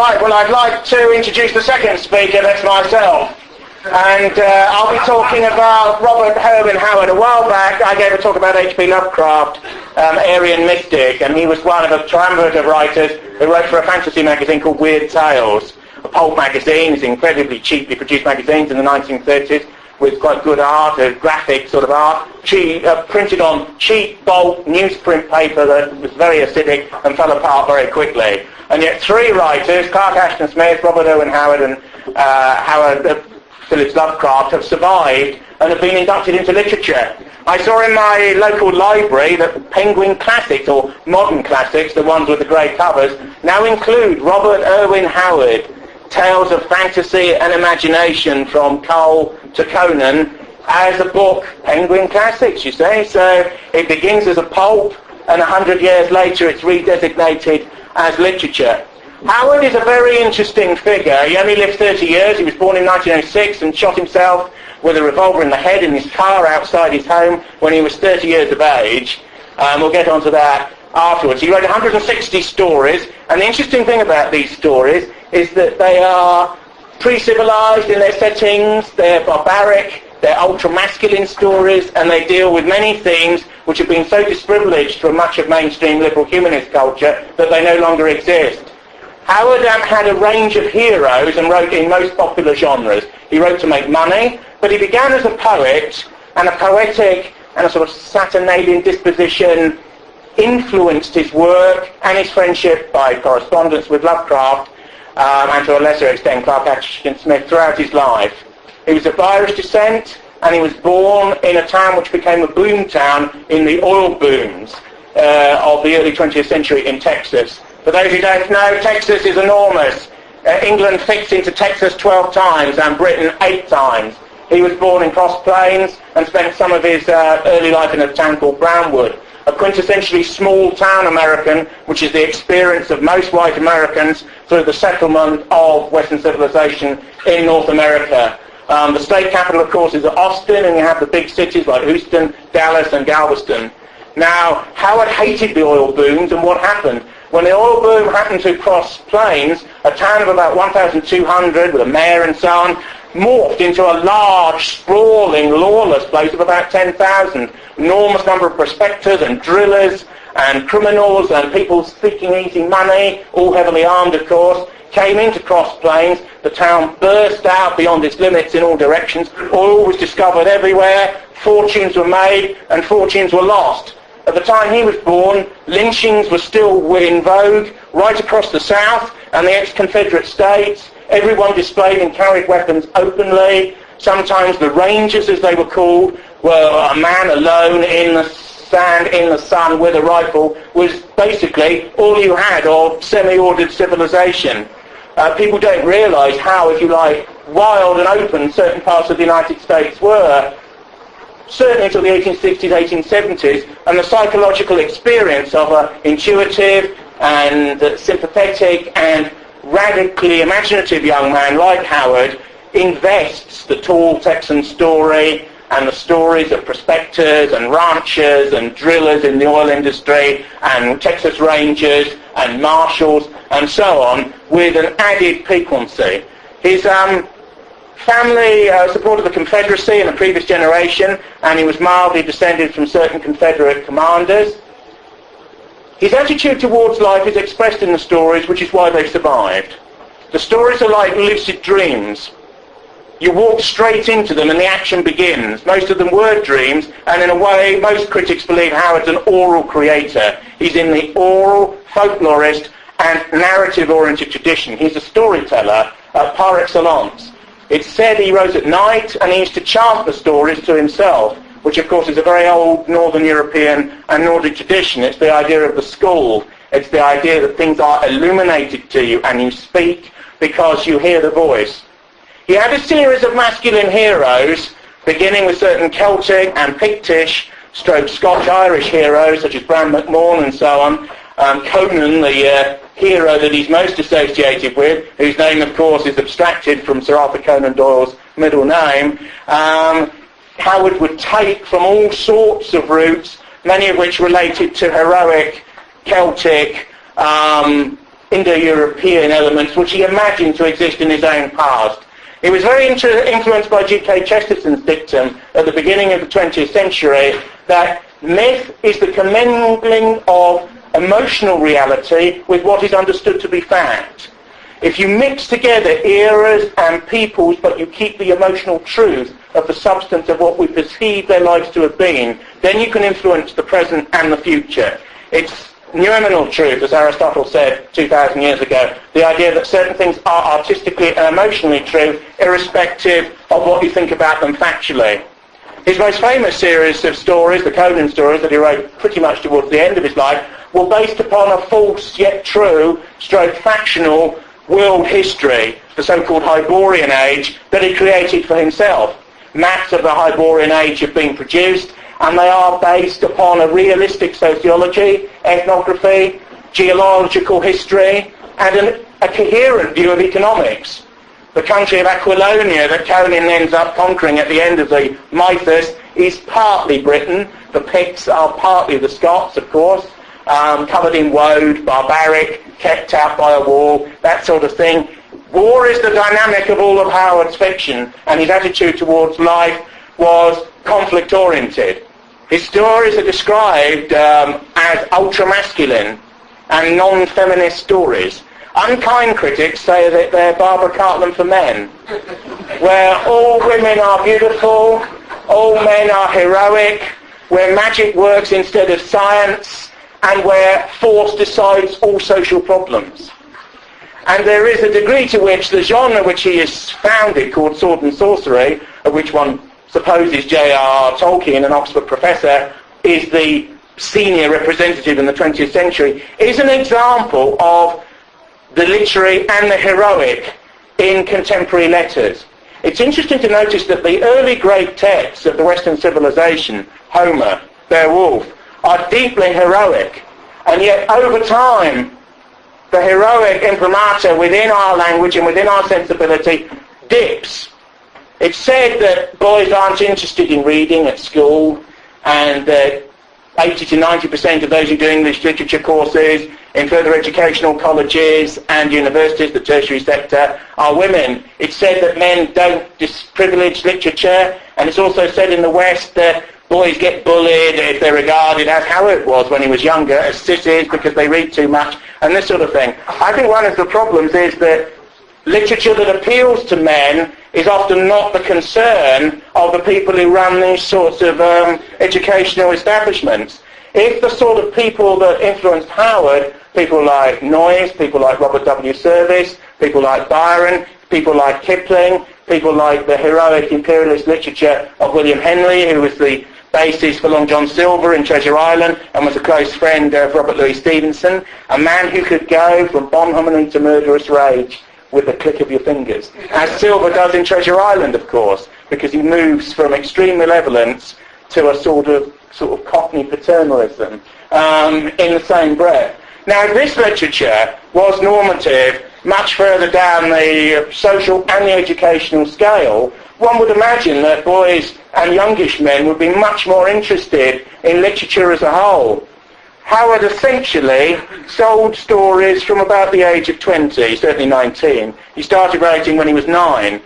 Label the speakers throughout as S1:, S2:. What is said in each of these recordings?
S1: Right, well, I'd like to introduce the second speaker, that's myself. And I'll be talking about Robert Herwin Howard. A while back, I gave a talk about H.P. Lovecraft, Aryan mystic, and he was one of a triumvirate of writers who wrote for a fantasy magazine called Weird Tales, a pulp magazine. It's incredibly cheaply produced magazines in the 1930s with quite good art, a graphic sort of art, printed on cheap bulk newsprint paper that was very acidic and fell apart very quickly. And yet three writers, Clark Ashton Smith, Robert Herwin Howard, and Howard Phillips Lovecraft, have survived and have been inducted into literature. I saw in my local library that Penguin Classics, or modern classics, the ones with the grey covers, now include Robert Herwin Howard, Tales of Fantasy and Imagination from Cole to Conan, as a book. Penguin Classics, you see. So it begins as a pulp, and 100 years later it's redesignated as literature. Howard is a very interesting figure. He only lived 30 years. He was born in 1906 and shot himself with a revolver in the head in his car outside his home when he was 30 years of age. We'll get onto that afterwards. He wrote 160 stories, and the interesting thing about these stories is that they are pre-civilized in their settings, they're barbaric, they're ultra-masculine stories, and they deal with many themes which have been so disprivileged from much of mainstream liberal humanist culture that they no longer exist. Howard had a range of heroes and wrote in most popular genres. He wrote to make money, but he began as a poet, and a poetic and a sort of Saturnalian disposition influenced his work and his friendship by correspondence with Lovecraft, and to a lesser extent Clark Ashton Smith, throughout his life. He was of Irish descent, and he was born in a town which became a boom town in the oil booms of the early 20th century in Texas. For those who don't know, Texas is enormous. England fixed into Texas 12 times and Britain 8 times. He was born in Cross Plains and spent some of his early life in a town called Brownwood, a quintessentially small-town American, which is the experience of most white Americans through the settlement of Western civilization in North America. The state capital, of course, is Austin, and you have the big cities like Houston, Dallas, and Galveston. Now, Howard hated the oil booms, and what happened? When the oil boom happened to Cross Plains, a town of about 1,200 with a mayor and so on, morphed into a large, sprawling, lawless place of about 10,000. Enormous number of prospectors and drillers and criminals and people seeking easy money, all heavily armed, of course, came into Cross Plains. The town burst out beyond its limits in all directions. Oil was discovered everywhere. Fortunes were made and fortunes were lost. At the time he was born, lynchings were still in vogue right across the South and the ex-Confederate states. Everyone displayed and carried weapons openly. Sometimes the Rangers, as they were called, were a man alone in the sand, in the sun, with a rifle, was basically all you had of semi-ordered civilization. People don't realise how, if you like, wild and open certain parts of the United States were, certainly until the 1860s, 1870s, and the psychological experience of an intuitive and sympathetic and radically imaginative young man like Howard invests the tall Texan story and the stories of prospectors and ranchers and drillers in the oil industry and Texas Rangers and marshals and so on with an added piquancy. His family supported the Confederacy in the previous generation, and he was mildly descended from certain Confederate commanders. His attitude towards life is expressed in the stories, which is why they've survived. The stories are like lucid dreams. You walk straight into them and the action begins. Most of them were dreams, and in a way, most critics believe Howard's an oral creator. He's in the oral, folklorist, and narrative-oriented tradition. He's a storyteller par excellence. It's said he wrote at night, and he used to chant the stories to himself, which of course is a very old Northern European and Nordic tradition. It's the idea of the school. It's the idea that things are illuminated to you and you speak because you hear the voice. He had a series of masculine heroes, beginning with certain Celtic and Pictish, Scotch-Irish heroes such as Bran McMahon and so on. Conan, the hero that he's most associated with, whose name of course is abstracted from Sir Arthur Conan Doyle's middle name, Howard would take from all sorts of roots, many of which related to heroic Celtic Indo-European elements which he imagined to exist in his own past. He was very influenced by G.K. Chesterton's dictum at the beginning of the 20th century that myth is the commingling of emotional reality with what is understood to be fact. If you mix together eras and peoples, but you keep the emotional truth of the substance of what we perceive their lives to have been, then you can influence the present and the future. It's noumenal truth, as Aristotle said 2,000 years ago, the idea that certain things are artistically and emotionally true, irrespective of what you think about them factually. His most famous series of stories, the Conan stories that he wrote pretty much towards the end of his life, were based upon a false yet true, factional world history, the so-called Hyborian Age, that he created for himself. Maps of the Hyborian Age have been produced, and they are based upon a realistic sociology, ethnography, geological history, and a coherent view of economics. The country of Aquilonia that Conan ends up conquering at the end of the mythos is partly Britain. The Picts are partly the Scots, of course, covered in woad, barbaric, kept out by a wall, that sort of thing. War is the dynamic of all of Howard's fiction, and his attitude towards life was conflict-oriented. His stories are described as ultra-masculine and non-feminist stories. Unkind critics say that they're Barbara Cartland for men, where all women are beautiful, all men are heroic, where magic works instead of science, and where force decides all social problems. And there is a degree to which the genre which he has founded, called Sword and Sorcery, of which one supposes J.R.R. Tolkien, an Oxford professor, is the senior representative in the 20th century, is an example of the literary and the heroic in contemporary letters. It's interesting to notice that the early great texts of the Western civilization, Homer, Beowulf, are deeply heroic, and yet over time the heroic imprimatur within our language and within our sensibility dips. It's said that boys aren't interested in reading at school, and that 80 to 90% of those who do English literature courses in further educational colleges and universities, the tertiary sector, are women. It's said that men don't privilege literature, and it's also said in the West that boys get bullied if they're regarded, as Howard was when he was younger, as sissies because they read too much, and this sort of thing. I think one of the problems is that literature that appeals to men is often not the concern of the people who run these sorts of educational establishments. If the sort of people that influenced Howard, people like Noyes, people like Robert W. Service, people like Byron, people like Kipling, people like the heroic imperialist literature of William Henry, who was the basis for Long John Silver in Treasure Island and was a close friend of Robert Louis Stevenson, a man who could go from bonhominy to murderous rage with the click of your fingers, as Silver does in Treasure Island, of course, because he moves from extreme malevolence to a sort of Cockney paternalism in the same breath. Now, if this literature was normative much further down the social and the educational scale, one would imagine that boys and youngish men would be much more interested in literature as a whole. Howard essentially sold stories from about the age of 20, certainly 19. He started writing when he was 9.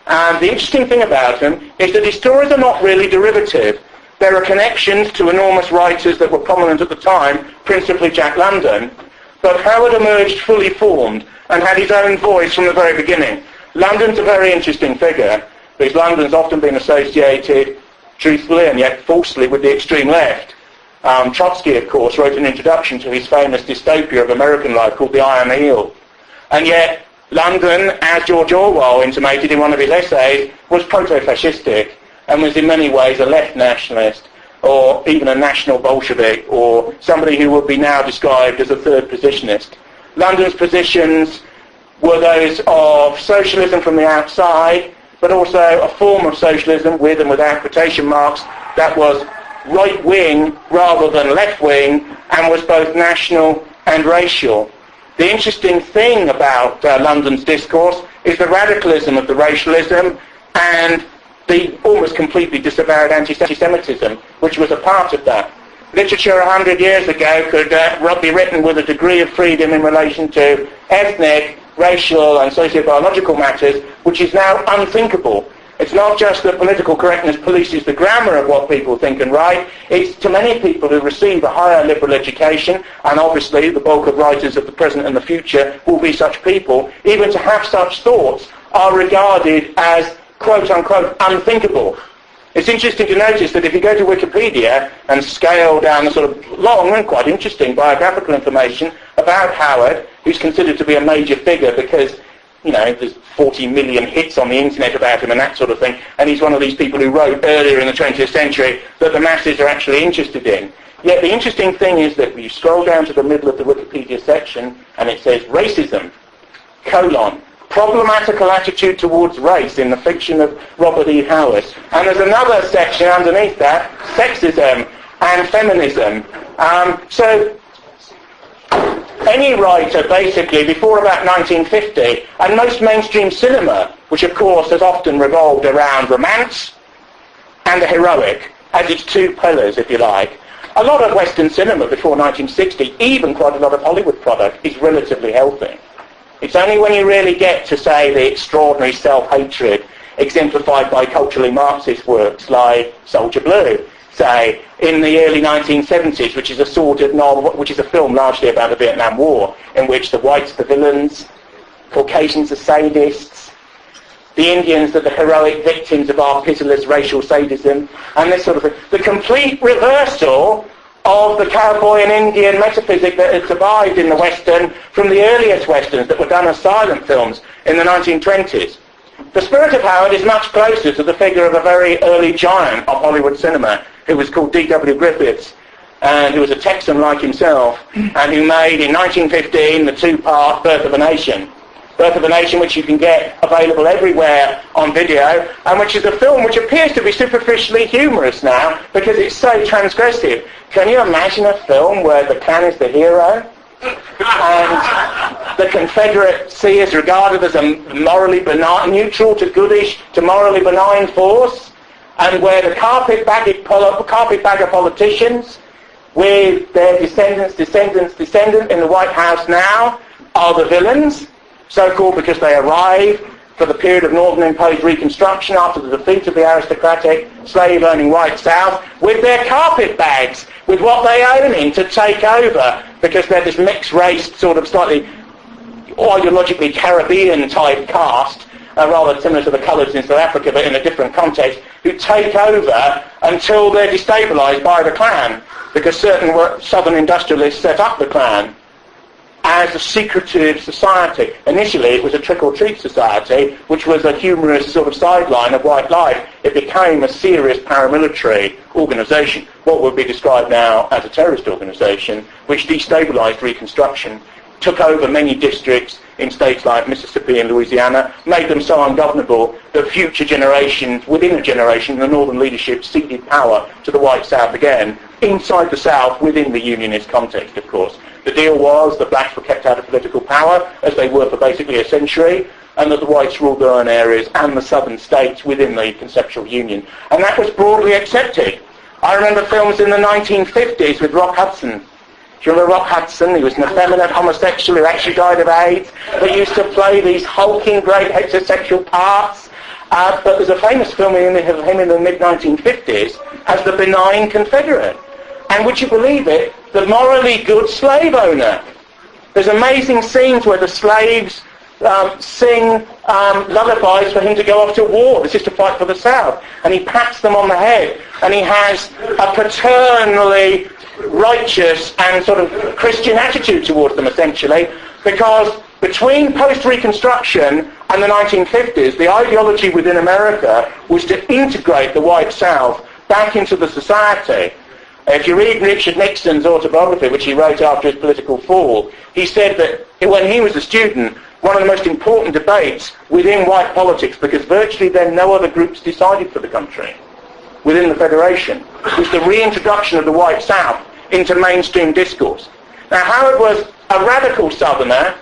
S1: And the interesting thing about him is that his stories are not really derivative. There are connections to enormous writers that were prominent at the time, principally Jack London, but Howard emerged fully formed and had his own voice from the very beginning. London's a very interesting figure, because London's often been associated, truthfully and yet falsely, with the extreme left. Trotsky, of course, wrote an introduction to his famous dystopia of American life called The Iron Heel. And yet, London, as George Orwell intimated in one of his essays, was proto-fascistic and was in many ways a left nationalist, or even a national Bolshevik, or somebody who would be now described as a third positionist. London's positions were those of socialism from the outside, but also a form of socialism, with and without quotation marks, that was right-wing rather than left-wing, and was both national and racial. The interesting thing about London's discourse is the radicalism of the racialism and the almost completely disavowed anti-Semitism, which was a part of that. literature 100 years ago could be written with a degree of freedom in relation to ethnic, racial and socio-biological matters, which is now unthinkable. It's not just that political correctness polices the grammar of what people think and write. It's to many people who receive a higher liberal education, and obviously the bulk of writers of the present and the future will be such people, even to have such thoughts are regarded as quote-unquote unthinkable. It's interesting to notice that if you go to Wikipedia and scale down the sort of long and quite interesting biographical information about Howard, who's considered to be a major figure because, you know, there's 40 million hits on the internet about him and that sort of thing, and he's one of these people who wrote earlier in the 20th century that the masses are actually interested in. Yet the interesting thing is that you scroll down to the middle of the Wikipedia section and it says racism, problematical attitude towards race in the fiction of Robert E. Howard. And there's another section underneath that, sexism and feminism. So any writer basically before about 1950, and most mainstream cinema, which of course has often revolved around romance and the heroic as its two pillars, if you like, a lot of Western cinema before 1960, even quite a lot of Hollywood product, is relatively healthy. It's only when you really get to, say, the extraordinary self-hatred exemplified by culturally Marxist works like Soldier Blue, say, in the early 1970s, which is a sort of novel, which is a film largely about the Vietnam War, in which the whites are the villains, Caucasians are sadists, the Indians are the heroic victims of our pitiless racial sadism, and this sort of thing. The complete reversal of the cowboy and Indian metaphysic that had survived in the Western from the earliest Westerns that were done as silent films in the 1920s. The spirit of Howard is much closer to the figure of a very early giant of Hollywood cinema who was called D.W. Griffiths, and who was a Texan like himself, and who made in 1915 the two-part Birth of a Nation. Birth of a Nation, which you can get available everywhere on video, and which is a film which appears to be superficially humorous now because it's so transgressive. Can you imagine a film where the Klan is the hero and the Confederacy is regarded as a morally benign, neutral to goodish to morally benign force, and where the carpetbagger politicians with their descendants in the White House now are the villains, so-called because they arrived for the period of Northern imposed Reconstruction after the defeat of the aristocratic slave-owning white South, with their carpetbags, with what they own in to take over, because they're this mixed-race, sort of slightly ideologically Caribbean-type caste, rather similar to the colours in South Africa, but in a different context, who take over until they're destabilised by the Klan, because certain southern industrialists set up the Klan as a secretive society. Initially it was a trick-or-treat society, which was a humorous sort of sideline of white life. It became a serious paramilitary organisation, what would be described now as a terrorist organisation, which destabilised Reconstruction, took over many districts in states like Mississippi and Louisiana, made them so ungovernable that future generations, within a generation, the northern leadership ceded power to the white South again, inside the South, within the unionist context, of course. The deal was that blacks were kept out of political power, as they were for basically a century, and that the whites ruled their own areas and the southern states within the conceptual union. And that was broadly accepted. I remember films in the 1950s with Rock Hudson. Do you remember Rock Hudson? He was an effeminate homosexual who actually died of AIDS, but used to play these hulking great heterosexual parts. But there's a famous film of him in the mid-1950s as the benign Confederate. And would you believe it, the morally good slave owner. There's amazing scenes where the slaves sing lullabies for him to go off to war. This is to fight for the South. And he pats them on the head. And he has a paternally righteous and sort of Christian attitude towards them, essentially, because between post-Reconstruction and the 1950s, the ideology within America was to integrate the white South back into the society. If you read Richard Nixon's autobiography, which he wrote after his political fall, he said that when he was a student, one of the most important debates within white politics, because virtually then no other groups decided for the country within the Federation, was the reintroduction of the white South into mainstream discourse. Now, Howard was a radical Southerner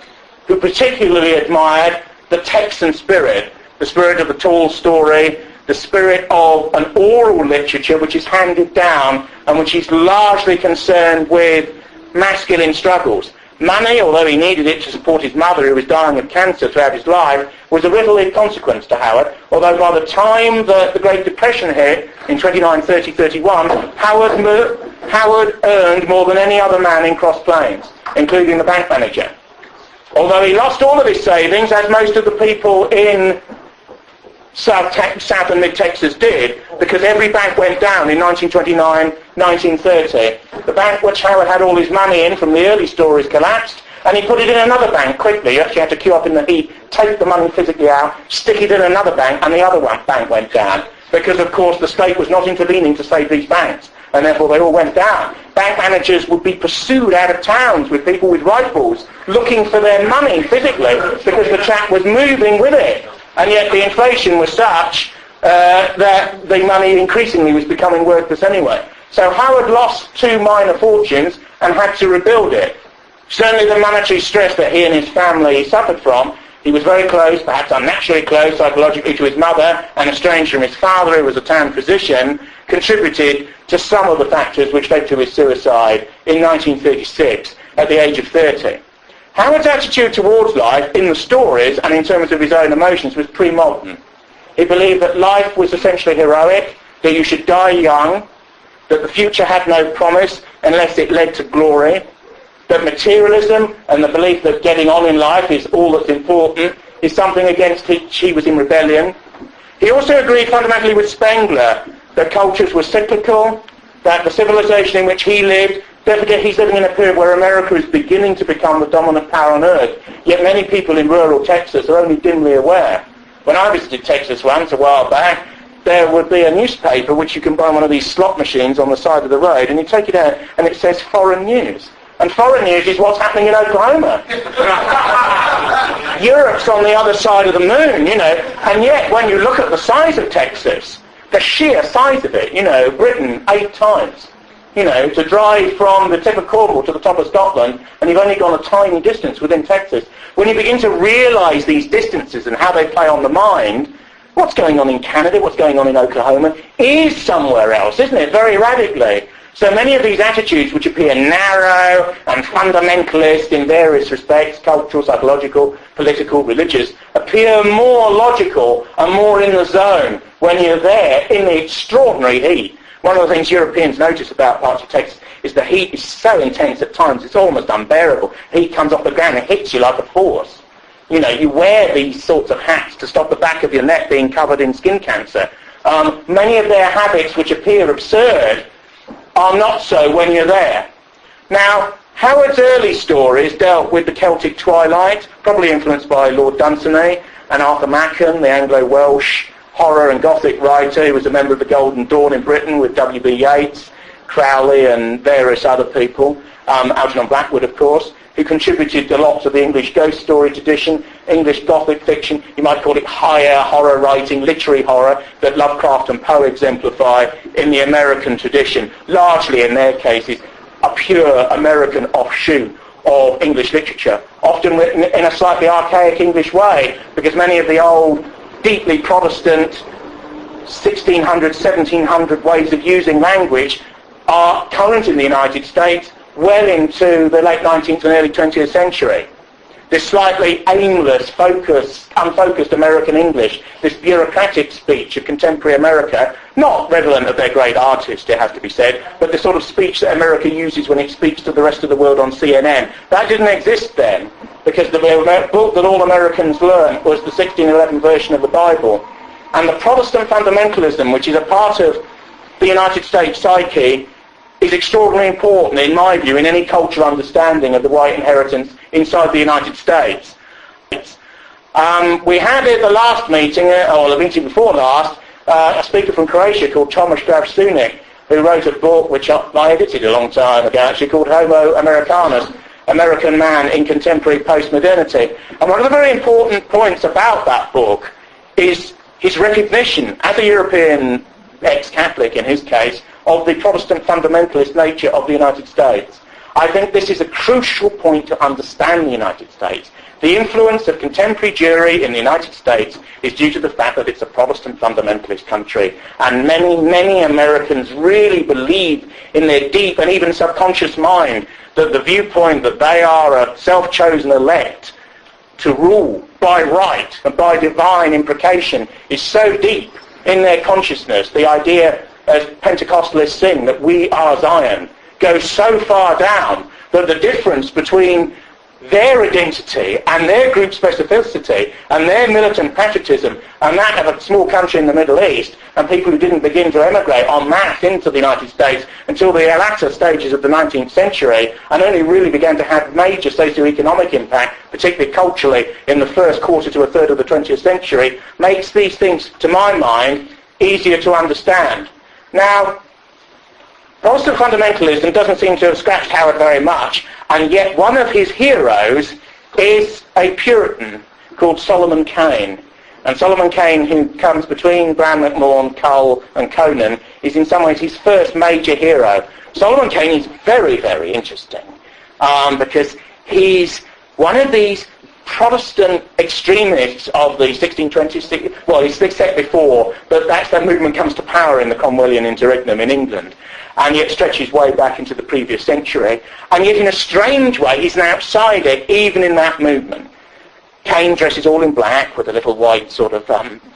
S1: who particularly admired the Texan spirit, the spirit of the tall story, the spirit of an oral literature which is handed down and which is largely concerned with masculine struggles. Money, although he needed it to support his mother who was dying of cancer throughout his life, was a little consequence to Howard, although by the time the Great Depression hit in 29, 30, 31, Howard earned more than any other man in Cross Plains, including the bank manager. Although he lost all of his savings, as most of the people in South and Mid-Texas did, because every bank went down in 1929, 1930. The bank which Howard had all his money in from the early stories collapsed, and he put it in another bank quickly. You actually had to queue up in the heat, take the money physically out, stick it in another bank, and the other bank went down. Because, of course, the state was not intervening to save these banks, and therefore they all went down. Bank managers would be pursued out of towns with people with rifles looking for their money physically, because the chap was moving with it. And yet the inflation was such that the money increasingly was becoming worthless anyway. So Howard lost 2 minor fortunes and had to rebuild it. Certainly the monetary stress that he and his family suffered from, he was very close, perhaps unnaturally close psychologically to his mother, and estranged from his father, who was a town physician, contributed to some of the factors which led to his suicide in 1936 at the age of 30. Howard's attitude towards life in the stories and in terms of his own emotions was pre-modern. He believed that life was essentially heroic, that you should die young, that the future had no promise unless it led to glory, that materialism and the belief that getting on in life is all that's important is something against which he was in rebellion. He also agreed fundamentally with Spengler that cultures were cyclical, that the civilization in which he lived, don't forget he's living in a period where America is beginning to become the dominant power on earth, yet many people in rural Texas are only dimly aware. When I visited Texas once a while back, there would be a newspaper which you can buy one of these slot machines on the side of the road, and you take it out and it says foreign news. And foreign news is what's happening in Oklahoma. Europe's on the other side of the moon, you know, and yet when you look at the size of Texas, the sheer size of it, you know, Britain 8 times. You know, to drive from the tip of Cornwall to the top of Scotland, and you've only gone a tiny distance within Texas. When you begin to realise these distances and how they play on the mind, what's going on in Canada, what's going on in Oklahoma, is somewhere else, isn't it, very radically. So many of these attitudes, which appear narrow and fundamentalist in various respects, cultural, psychological, political, religious, appear more logical and more in the zone when you're there in the extraordinary heat. One of the things Europeans notice about parts of Texas is the heat is so intense at times it's almost unbearable. Heat comes off the ground and hits you like a force. You know, you wear these sorts of hats to stop the back of your neck being covered in skin cancer. Many of their habits, which appear absurd, are not so when you're there. Now, Howard's early stories dealt with the Celtic twilight, probably influenced by Lord Dunsany and Arthur Machen, the Anglo-Welsh horror and Gothic writer. He was a member of the Golden Dawn in Britain with W.B. Yeats, Crowley and various other people, Algernon Blackwood of course, who contributed a lot to the English ghost story tradition, English Gothic fiction. You might call it higher horror writing, literary horror, that Lovecraft and Poe exemplify in the American tradition, largely in their cases a pure American offshoot of English literature, often written in a slightly archaic English way, because many of the old deeply Protestant 1600, 1700 ways of using language are current in the United States well into the late 19th and early 20th century. This slightly aimless, unfocused American English, this bureaucratic speech of contemporary America, not redolent of their great artist, it has to be said, but the sort of speech that America uses when it speaks to the rest of the world on CNN. That didn't exist then, because the book that all Americans learned was the 1611 version of the Bible. And the Protestant fundamentalism, which is a part of the United States psyche, is extraordinarily important, in my view, in any cultural understanding of the white inheritance inside the United States. We had at the last meeting, or the meeting before last, a speaker from Croatia called Tomasz Gravsunik, who wrote a book which I edited a long time ago, actually, called Homo Americanus, American Man in Contemporary Postmodernity. And one of the very important points about that book is his recognition, as a European ex-Catholic in his case, of the Protestant fundamentalist nature of the United States. I think this is a crucial point to understand the United States. The influence of contemporary Jewry in the United States is due to the fact that it's a Protestant fundamentalist country, and many, many Americans really believe in their deep and even subconscious mind that the viewpoint that they are a self-chosen elect to rule by right and by divine imprecation is so deep in their consciousness. The idea, as Pentecostalists sing, that we are Zion, goes so far down that the difference between their identity and their group specificity and their militant patriotism and that of a small country in the Middle East and people who didn't begin to emigrate en masse into the United States until the latter stages of the 19th century and only really began to have major socio-economic impact, particularly culturally, in the first quarter to a third of the 20th century, makes these things, to my mind, easier to understand. Now, Protestant fundamentalism doesn't seem to have scratched Howard very much, and yet one of his heroes is a Puritan called Solomon Kane. And Solomon Kane, who comes between Bram McMahon, Cole and Conan, is in some ways his first major hero. Solomon Kane is very, very interesting because he's one of these Protestant extremists of the 1620s, well, he's set before, but that's when movement comes to power in the Cromwellian interregnum in England, and yet stretches way back into the previous century, and yet in a strange way he's an outsider even in that movement. Kane dresses all in black with a little white sort of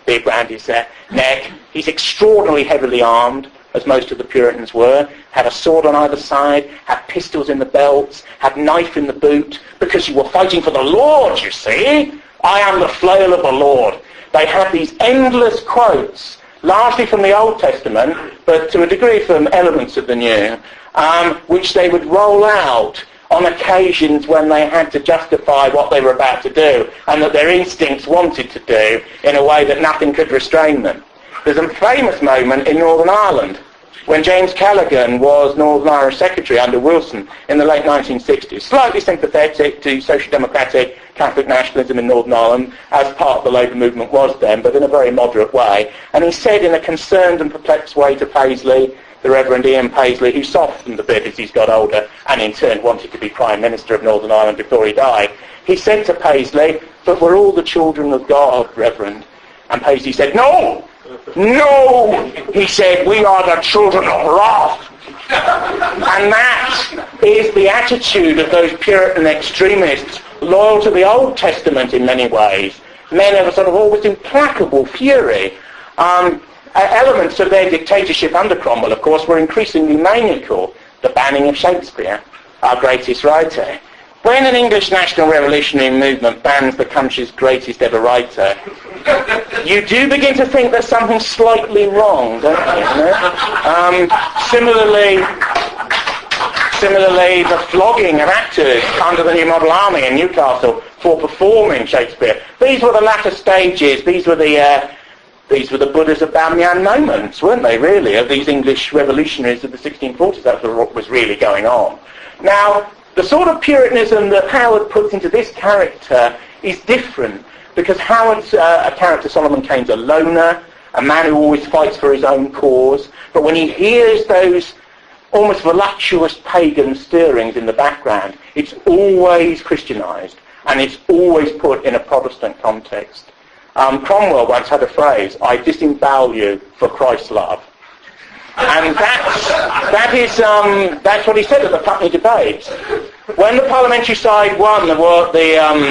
S1: bib around his neck. He's extraordinarily heavily armed, as most of the Puritans were, had a sword on either side, had pistols in the belts, had knife in the boot, because you were fighting for the Lord, you see. I am the flail of the Lord. They had these endless quotes, largely from the Old Testament, but to a degree from elements of the New, which they would roll out on occasions when they had to justify what they were about to do, and that their instincts wanted to do in a way that nothing could restrain them. There's a famous moment in Northern Ireland when James Callaghan was Northern Irish Secretary under Wilson in the late 1960s, slightly sympathetic to social democratic Catholic nationalism in Northern Ireland, as part of the Labour movement was then, but in a very moderate way. And he said in a concerned and perplexed way to Paisley, the Reverend Ian Paisley, who softened a bit as he's got older and in turn wanted to be Prime Minister of Northern Ireland before he died, he said to Paisley, "But we're all the children of God, Reverend." And Paisley said, "No! No!" He said, "We are the children of wrath." And that is the attitude of those Puritan extremists, loyal to the Old Testament in many ways. Men of a sort of almost implacable fury. Elements of their dictatorship under Cromwell, of course, were increasingly maniacal. The banning of Shakespeare, our greatest writer. When an English national revolutionary movement bans the country's greatest ever writer, you do begin to think there's something slightly wrong, don't you? Similarly, the flogging of actors under the New Model Army in Newcastle for performing Shakespeare. These were the latter stages. These were the Buddhas of Bamyan moments, weren't they, really, of these English revolutionaries of the 1640s. That's what was really going on. Now, the sort of Puritanism that Howard puts into this character is different, because Howard's a character, Solomon Kane's a loner, a man who always fights for his own cause, but when he hears those almost voluptuous pagan stirrings in the background, it's always Christianized, and it's always put in a Protestant context. Cromwell once had a phrase, "I disembowel you for Christ's love." And that's what he said at the Putney debates. When the parliamentary side won the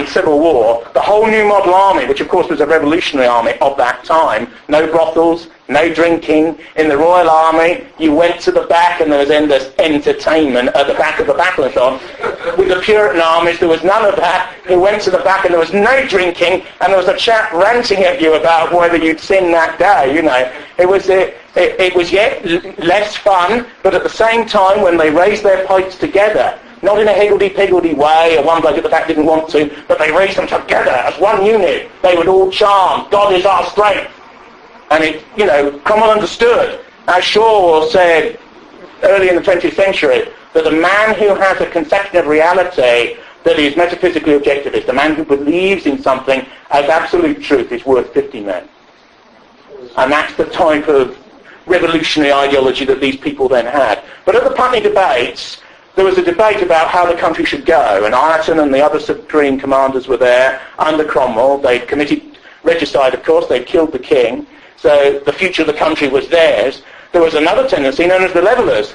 S1: Civil War, the whole New Model Army, which of course was a revolutionary army of that time, no brothels, no drinking. In the Royal Army, you went to the back and there was endless entertainment at the back of the battle and so on. With the Puritan armies, there was none of that. You went to the back and there was no drinking, and there was a chap ranting at you about whether you'd sinned that day, you know. It was yet less fun, but at the same time, when they raised their pipes together, not in a higgledy-piggledy way, or one bloke at the back didn't want to, but they raised them together as one unit. They would all chant, "God is our strength." And Cromwell understood, as Shaw said early in the 20th century, that a man who has a conception of reality that is metaphysically objectivist, a man who believes in something as absolute truth, is worth 50 men. And that's the type of revolutionary ideology that these people then had. But at the Putney debates, there was a debate about how the country should go, and Ireton and the other supreme commanders were there under Cromwell. They'd committed regicide, of course, they'd killed the king, so the future of the country was theirs. There was another tendency known as the Levellers,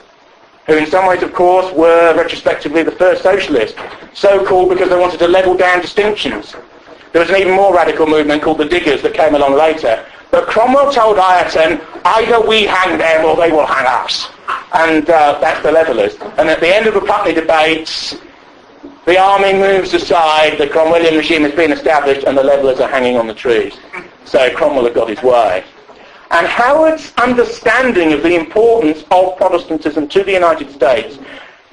S1: who in some ways, of course, were retrospectively the first socialists, so called because they wanted to level down distinctions. There was an even more radical movement called the Diggers that came along later. But Cromwell told Ireton, either we hang them or they will hang us. And that's the Levellers. And at the end of the Putney debates, the army moves aside, the Cromwellian regime has been established, and the Levellers are hanging on the trees. So Cromwell had got his way. And Howard's understanding of the importance of Protestantism to the United States,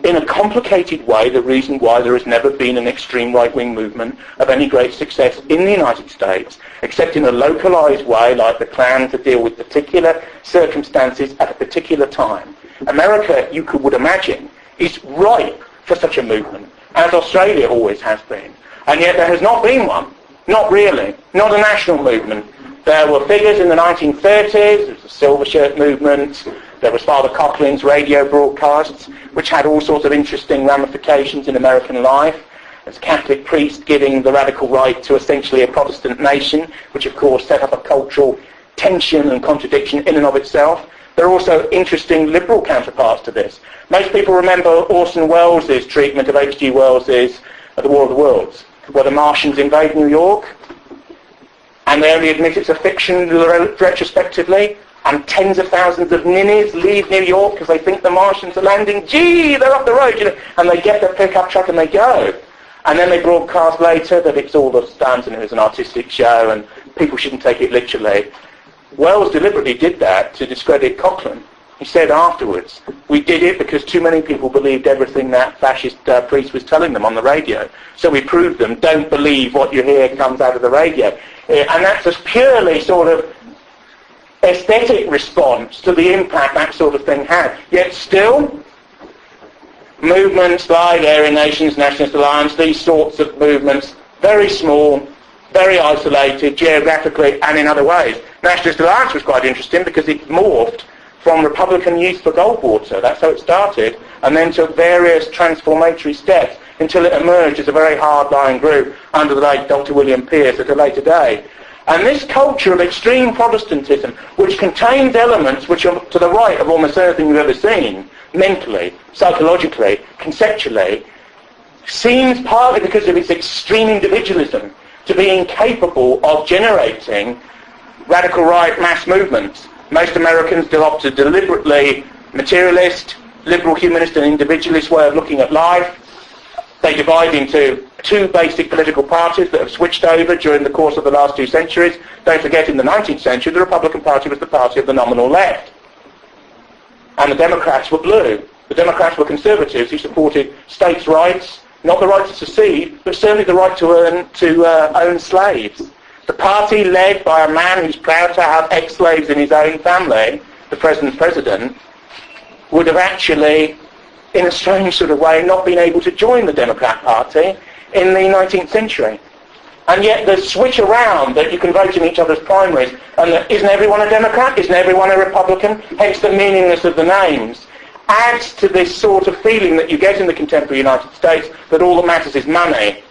S1: in a complicated way, the reason why there has never been an extreme right-wing movement of any great success in the United States, except in a localized way, like the Klan, to deal with particular circumstances at a particular time. America, you would imagine, is ripe for such a movement, as Australia always has been. And yet there has not been one. Not really. Not a national movement. There were figures in the 1930s, there was the Silver Shirt movement, there was Father Coughlin's radio broadcasts, which had all sorts of interesting ramifications in American life. There's a Catholic priest giving the radical right to essentially a Protestant nation, which of course set up a cultural tension and contradiction in and of itself. There are also interesting liberal counterparts to this. Most people remember Orson Welles' treatment of H.G. Wells's The War of the Worlds, where the Martians invade New York, and they only admit it's a fiction retrospectively, and tens of thousands of ninnies leave New York because they think the Martians are landing. Gee, they're up the road, you know, and they get their pickup truck and they go. And then they broadcast later that it's all a stunt and it was an artistic show and people shouldn't take it literally. Wells deliberately did that to discredit Coughlin. He said afterwards, we did it because too many people believed everything that fascist priest was telling them on the radio. So we proved them, don't believe what you hear comes out of the radio. And that's a purely sort of aesthetic response to the impact that sort of thing had. Yet still, movements like Aryan Nations, Nationalist Alliance, these sorts of movements, very small, very isolated geographically and in other ways. Nationalist Alliance was quite interesting because it morphed from Republican Youth for Goldwater, that's how it started, and then took various transformatory steps until it emerged as a very hard-line group under the late Dr. William Pierce at a later day. And this culture of extreme Protestantism, which contains elements which are to the right of almost anything you've ever seen, mentally, psychologically, conceptually, seems partly because of its extreme individualism to be incapable of generating radical right mass movements. Most Americans adopt a deliberately materialist, liberal humanist and individualist way of looking at life. They divide into two basic political parties that have switched over during the course of the last 2 centuries. Don't forget, in the 19th century, the Republican Party was the party of the nominal left. And the Democrats were blue. The Democrats were conservatives who supported states' rights, not the right to secede, but certainly the right to own slaves. The party led by a man who's proud to have ex-slaves in his own family, the present president, would have actually, in a strange sort of way, not been able to join the Democrat Party in the 19th century. And yet the switch around that you can vote in each other's primaries, and that isn't everyone a Democrat, isn't everyone a Republican, hence the meaningless of the names, adds to this sort of feeling that you get in the contemporary United States that all that matters is money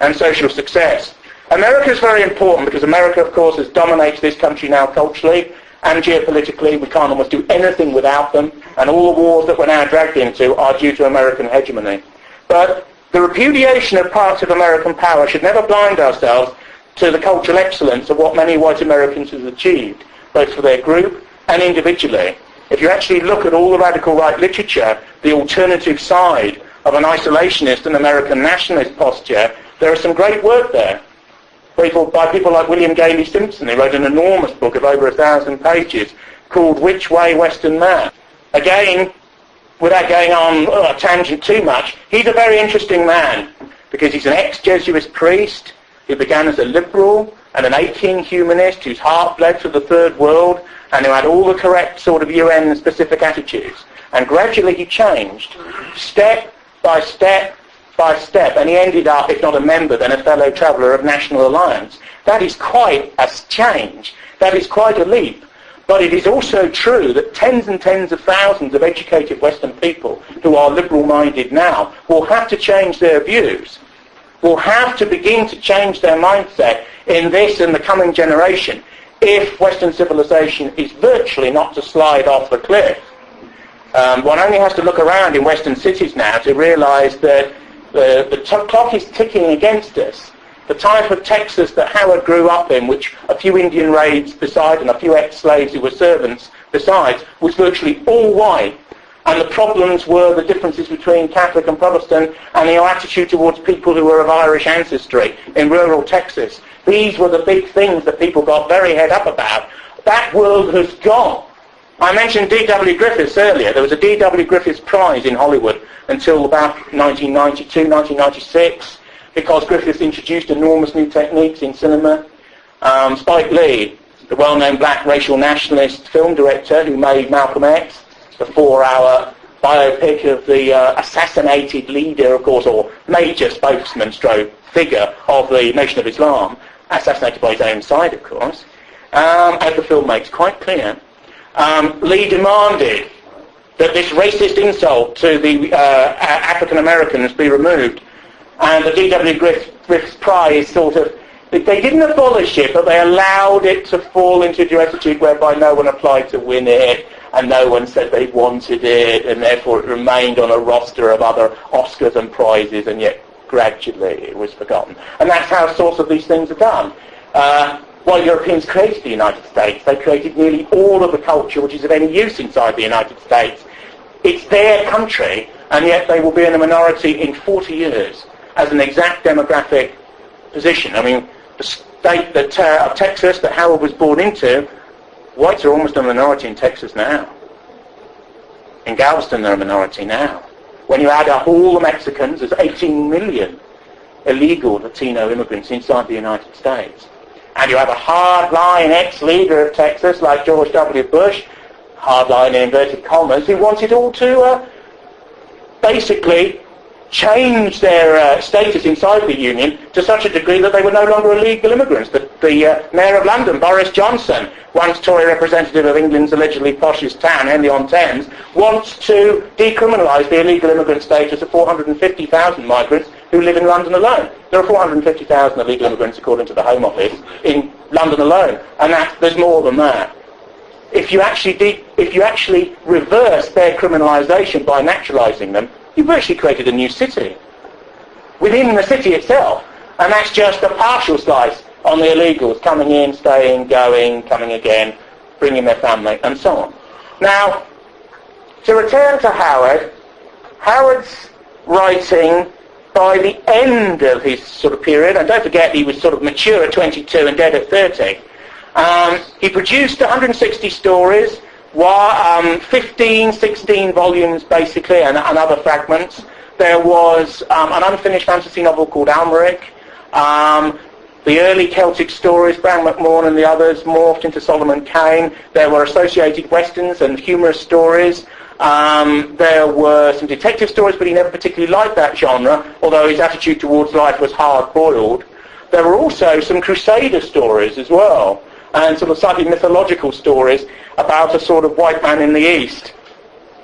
S1: and social success. America is very important because America, of course, has dominated this country now culturally and geopolitically. We can't almost do anything without them, and all the wars that we're now dragged into are due to American hegemony. But the repudiation of parts of American power should never blind ourselves to the cultural excellence of what many white Americans have achieved, both for their group and individually. If you actually look at all the radical right literature, the alternative side of an isolationist and American nationalist posture, there is some great work there. By people like William Gailey Simpson, who wrote an enormous book of over 1,000 pages called Which Way Western Man. Again, without going on a tangent too much, he's a very interesting man because he's an ex-Jesuit priest who began as a liberal and an aching humanist whose heart bled for the third world and who had all the correct sort of UN-specific attitudes. And gradually he changed, step by step by step, and he ended up, if not a member, then a fellow traveller of National Alliance. That is quite a change. That is quite a leap. But it is also true that tens and tens of thousands of educated Western people who are liberal-minded now will have to change their views, will have to begin to change their mindset in this and the coming generation if Western civilization is virtually not to slide off the cliff. One only has to look around in Western cities now to realise that the clock is ticking against us. The type of Texas that Howard grew up in, which a few Indian raids beside and a few ex-slaves who were servants besides, was virtually all white. And the problems were the differences between Catholic and Protestant and the attitude towards people who were of Irish ancestry in rural Texas. These were the big things that people got very head up about. That world has gone. I mentioned D.W. Griffiths earlier. There was a D.W. Griffiths Prize in Hollywood until about 1992, 1996, because Griffiths introduced enormous new techniques in cinema. Spike Lee, the well-known black racial nationalist film director who made Malcolm X, the 4-hour biopic of the assassinated leader, of course, or major spokesman stroke figure of the Nation of Islam, assassinated by his own side, of course, as the film makes quite clear. Lee demanded that this racist insult to the African Americans be removed. And the D.W. Griffiths Prize sort of, they didn't abolish it, but they allowed it to fall into a attitude whereby no one applied to win it, and no one said they wanted it, and therefore it remained on a roster of other Oscars and prizes, and yet gradually it was forgotten. And that's how sorts of these things are done. While Europeans created the United States, they created nearly all of the culture which is of any use inside the United States. It's their country, and yet they will be in a minority in 40 years. As an exact demographic position. I mean, the state that, of Texas that Howard was born into, whites are almost a minority in Texas now. In Galveston, they're a minority now. When you add up all the Mexicans, there's 18 million illegal Latino immigrants inside the United States. And you have a hard-line ex-leader of Texas like George W. Bush, hard-line in inverted commas, who wanted all to basically change their status inside the Union to such a degree that they were no longer illegal immigrants. The Mayor of London, Boris Johnson, once Tory representative of England's allegedly poshest town, Henley-on-Thames, wants to decriminalise the illegal immigrant status of 450,000 migrants who live in London alone. There are 450,000 illegal immigrants, according to the Home Office, in London alone, and there's more than that. If you actually reverse their criminalisation by naturalising them, you've virtually created a new city within the city itself, and that's just a partial slice on the illegals coming in, staying, going, coming again, bringing their family, and so on. Now, to return to Howard, Howard's writing by the end of his sort of period, and don't forget he was sort of mature at 22 and dead at 30, he produced 160 stories, 15, 16 volumes basically, and other fragments. There was an unfinished fantasy novel called Almeric. The early Celtic stories, Bran McMahon and the others, morphed into Solomon Kane. There were associated westerns and humorous stories. There were some detective stories, but he never particularly liked that genre, although his attitude towards life was hard-boiled. There were also some Crusader stories as well, and sort of slightly mythological stories about a sort of white man in the East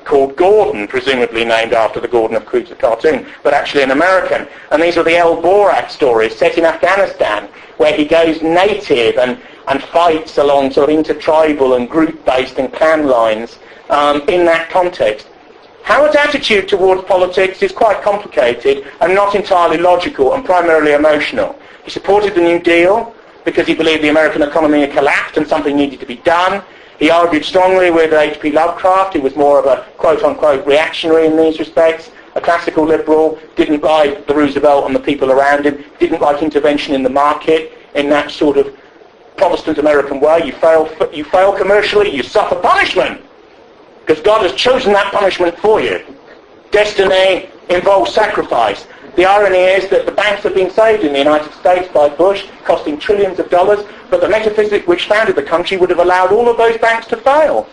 S1: called Gordon, presumably named after the Gordon of Crusoe cartoon, but actually an American. And these are the El Borak stories set in Afghanistan, where he goes native and fights along sort of intertribal and group-based and clan lines in that context. Howard's attitude towards politics is quite complicated and not entirely logical and primarily emotional. He supported the New Deal because he believed the American economy had collapsed and something needed to be done. He argued strongly with H.P. Lovecraft, who was more of a quote-unquote reactionary in these respects, a classical liberal, didn't like the Roosevelt and the people around him, didn't like intervention in the market in that sort of Protestant American way. You fail commercially, you suffer punishment, because God has chosen that punishment for you. Destiny involves sacrifice. The irony is that the banks have been saved in the United States by Bush, costing trillions of dollars, but the metaphysic which founded the country would have allowed all of those banks to fail.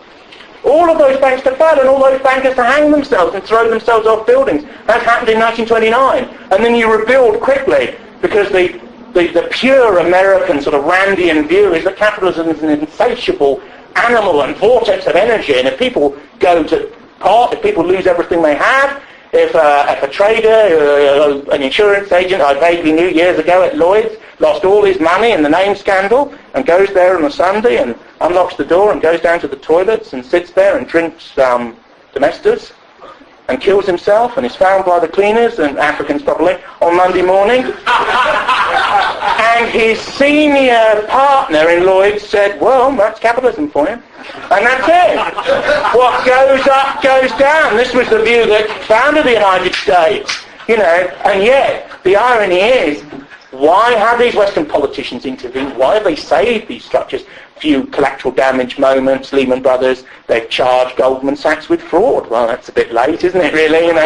S1: All of those banks to fail and all those bankers to hang themselves and throw themselves off buildings. That happened in 1929. And then you rebuild quickly because the pure American sort of Randian view is that capitalism is an insatiable animal and vortex of energy, and if people go to pot, if people lose everything they have, if a trader, an insurance agent I vaguely knew years ago at Lloyd's, lost all his money in the name scandal and goes there on a Sunday and unlocks the door and goes down to the toilets and sits there and drinks Domestos and kills himself and is found by the cleaners, and Africans probably, on Monday morning. And his senior partner in Lloyd's said, well, that's capitalism for you. And that's it. What goes up goes down. This was the view that founded the United States. And yet, the irony is, why have these Western politicians intervened? Why have they saved these structures? Few collateral damage moments, Lehman Brothers, they've charged Goldman Sachs with fraud. Well, that's a bit late, isn't it, really? And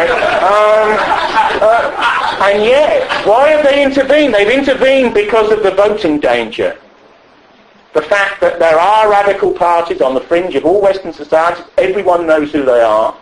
S1: yet, why have they intervened? They've intervened because of the voting danger. The fact that there are radical parties on the fringe of all Western societies, everyone knows who they are,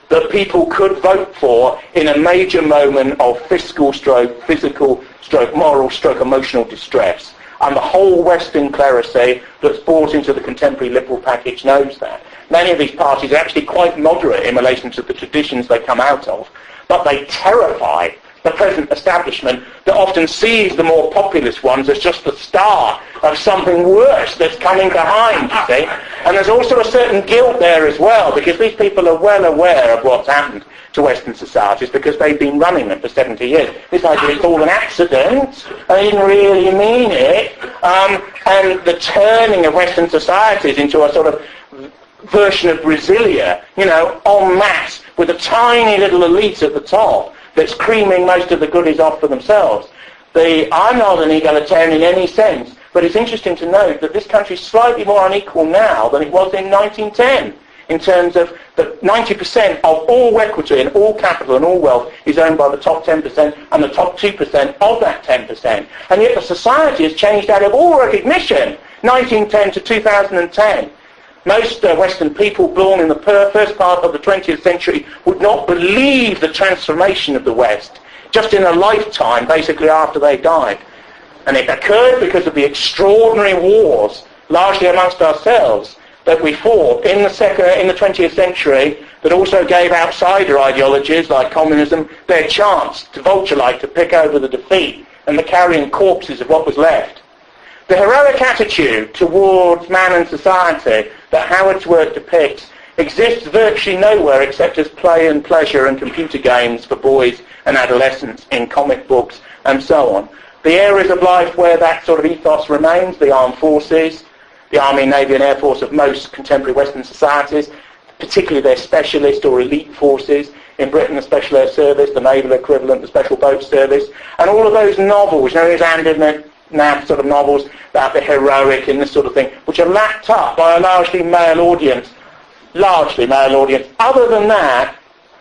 S1: that people could vote for in a major moment of fiscal stroke, physical stroke, moral stroke, emotional distress. And the whole Western clerisy that's bought into the contemporary liberal package knows that. Many of these parties are actually quite moderate in relation to the traditions they come out of, but they terrify the present establishment that often sees the more populist ones as just the start of something worse that's coming behind, you see. And there's also a certain guilt there as well, because these people are well aware of what's happened to Western societies because they've been running them for 70 years. This idea it's all an accident, they didn't really mean it, and the turning of Western societies into a sort of version of Brasilia, en masse, with a tiny little elite at the top that's creaming most of the goodies off for themselves. I'm not an egalitarian in any sense, but it's interesting to note that this country is slightly more unequal now than it was in 1910, in terms of that 90% of all equity and all capital and all wealth is owned by the top 10% and the top 2% of that 10%. And yet the society has changed out of all recognition, 1910 to 2010. Most Western people born in the first part of the 20th century would not believe the transformation of the West, just in a lifetime, basically after they died. And it occurred because of the extraordinary wars, largely amongst ourselves, that we fought in the 20th century, that also gave outsider ideologies like communism their chance to vulture-like to pick over the defeat and the carrion corpses of what was left. The heroic attitude towards man and society that Howard's work depicts exists virtually nowhere except as play and pleasure and computer games for boys and adolescents in comic books and so on. The areas of life where that sort of ethos remains, the armed forces, the Army, Navy and Air Force of most contemporary Western societies, particularly their specialist or elite forces, in Britain the Special Air Service, the naval equivalent, the Special Boat Service, and all of those novels, these Andernach sort of novels about the heroic and this sort of thing, which are lapped up by a largely male audience. Other than that,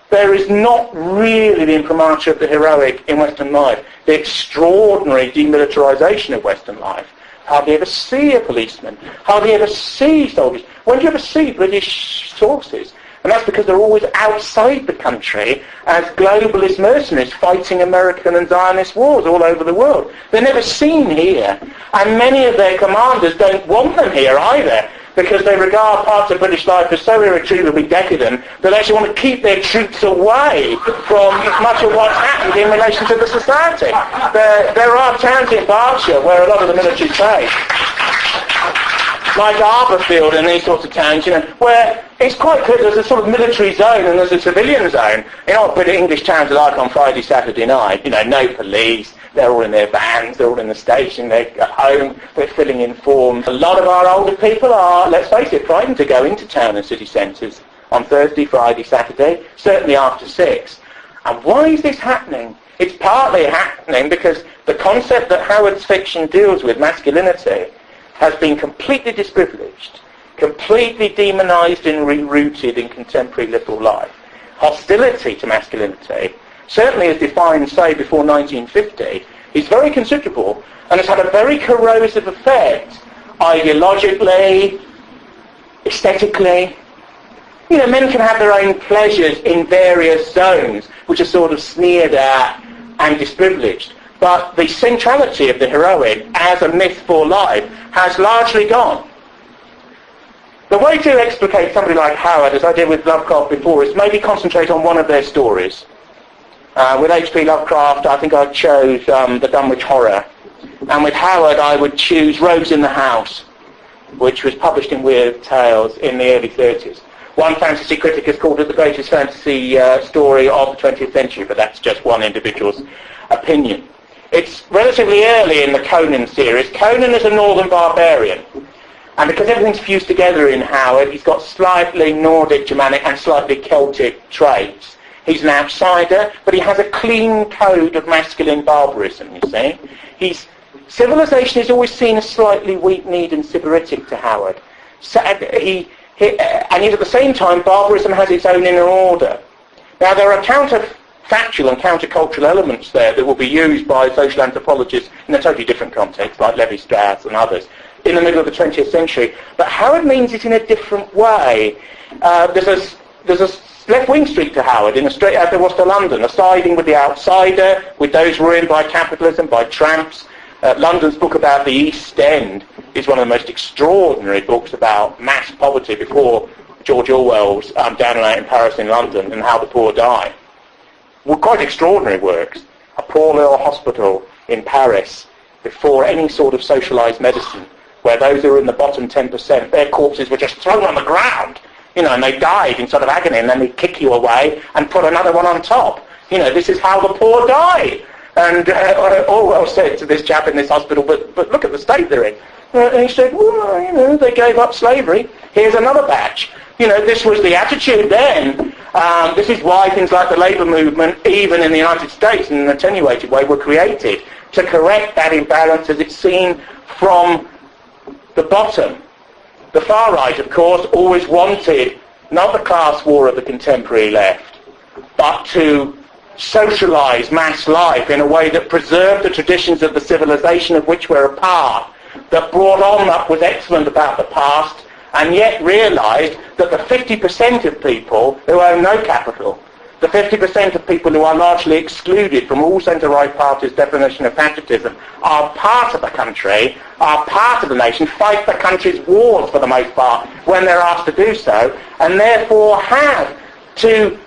S1: there is not really the imprimatur of the heroic in Western life. The extraordinary demilitarization of Western life. Hardly ever see a policeman. Hardly ever see soldiers. When do you ever see British forces? And that's because they're always outside the country as globalist mercenaries fighting American and Zionist wars all over the world. They're never seen here. And many of their commanders don't want them here either, because they regard parts of British life as so irretrievably decadent that they actually want to keep their troops away from much of what's happened in relation to the society. There are towns in Berkshire where a lot of the military stay, like Arborfield and these sorts of towns, where it's quite clear there's a sort of military zone and there's a civilian zone. What British English towns are like on Friday, Saturday night. No police. They're all in their vans, they're all in the station, they're at home, they're filling in forms. A lot of our older people are, let's face it, frightened to go into town and city centres on Thursday, Friday, Saturday, certainly after 6. And why is this happening? It's partly happening because the concept that Howard's fiction deals with, masculinity, has been completely disprivileged, completely demonised and rerouted in contemporary liberal life. Hostility to masculinity, certainly as defined, say, before 1950, is very considerable and has had a very corrosive effect ideologically, aesthetically. Men can have their own pleasures in various zones, which are sort of sneered at and disprivileged. But the centrality of the heroic as a myth for life has largely gone. The way to explicate somebody like Howard, as I did with Lovecraft before, is maybe concentrate on one of their stories. With H.P. Lovecraft, I think I chose The Dunwich Horror. And with Howard, I would choose Rogues in the House, which was published in Weird Tales in the early 30s. One fantasy critic has called it the greatest fantasy story of the 20th century, but that's just one individual's opinion. It's relatively early in the Conan series. Conan is a northern barbarian. And because everything's fused together in Howard, he's got slightly Nordic, Germanic and slightly Celtic traits. He's an outsider, but he has a clean code of masculine barbarism, you see. Civilization is always seen as slightly weak-kneed and sybaritic to Howard. And yet at the same time, barbarism has its own inner order. Now, there are counterfactual and countercultural elements there that will be used by social anthropologists in a totally different context, like Levi-Strauss and others, in the middle of the 20th century. But Howard means it in a different way. There's a left-wing street to Howard, in a street as there was to London, a siding with the outsider, with those ruined by capitalism, by tramps. London's book about the East End is one of the most extraordinary books about mass poverty before George Orwell's Down and Out in Paris in London and How the Poor Die. Well, quite extraordinary works. A poor little hospital in Paris before any sort of socialised medicine, where those who are in the bottom 10%, their corpses were just thrown on the ground, and they died in sort of agony, and then they kick you away and put another one on top. This is how the poor die. And Orwell said to this chap in this hospital, but look at the state they're in. And he said, well, they gave up slavery. Here's another batch. This was the attitude then. This is why things like the labour movement, even in the United States in an attenuated way, were created, to correct that imbalance as it's seen from the bottom. The far right, of course, always wanted not the class war of the contemporary left, but to socialise mass life in a way that preserved the traditions of the civilization of which we're a part, that brought on what was excellent about the past, and yet realised that the 50% of people who own no capital, the 50% of people who are largely excluded from all centre-right parties' definition of patriotism, are part of the country, are part of the nation, fight the country's wars for the most part when they're asked to do so, and therefore have to